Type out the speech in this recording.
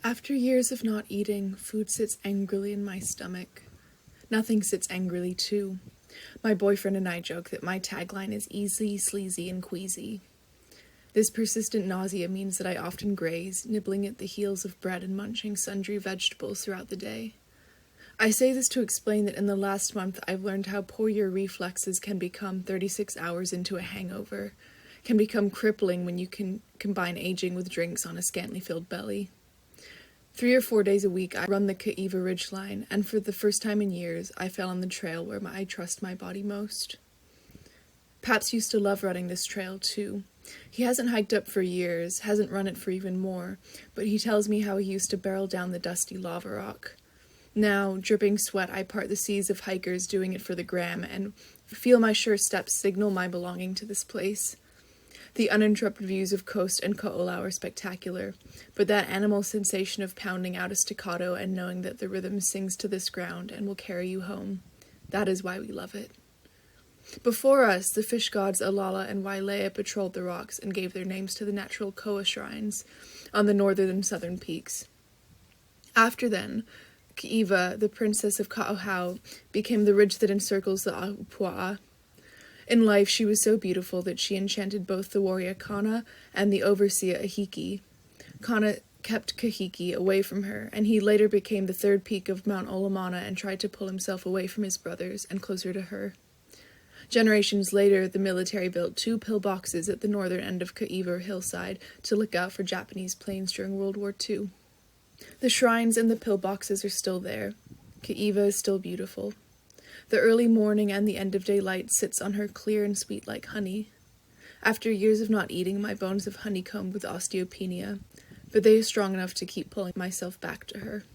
After years of not eating, food sits angrily in my stomach. Nothing sits angrily, too. My boyfriend and I joke that my tagline is easy, sleazy, and queasy. This persistent nausea means that I often graze, nibbling at the heels of bread and munching sundry vegetables throughout the day. I say this to explain that in the last month I've learned how poor your reflexes can become 36 hours into a hangover, can become crippling when you can combine aging with drinks on a scantily filled belly. 3 or 4 days a week I run the Kaiva ridgeline, and for the first time in years I fell on the trail where I trust my body most. Paps used to love running this trail too. He hasn't hiked up for years, hasn't run it for even more, but he tells me how he used to barrel down the dusty lava rock. Now, dripping sweat, I part the seas of hikers doing it for the gram and feel my sure steps signal my belonging to this place. The uninterrupted views of coast and Ko'olau are spectacular, but that animal sensation of pounding out a staccato and knowing that the rhythm sings to this ground and will carry you home, that is why we love it. Before us, the fish gods Alala and Wailea patrolled the rocks and gave their names to the natural koa shrines on the northern and southern peaks. After then, Kaiva, the princess of Ka'ohau, became the ridge that encircles the Ahupua'a. In life, she was so beautiful that she enchanted both the warrior Kana and the overseer Ahiki. Kana kept Kahiki away from her, and he later became the third peak of Mount Olamana and tried to pull himself away from his brothers and closer to her. Generations later, the military built 2 pillboxes at the northern end of Kaiva hillside to look out for Japanese planes during World War II. The shrines and the pillboxes are still there. Kaiva is still beautiful. The early morning and the end-of-day light sits on her clear and sweet like honey. After years of not eating, my bones have honeycombed with osteopenia, but they are strong enough to keep pulling myself back to her.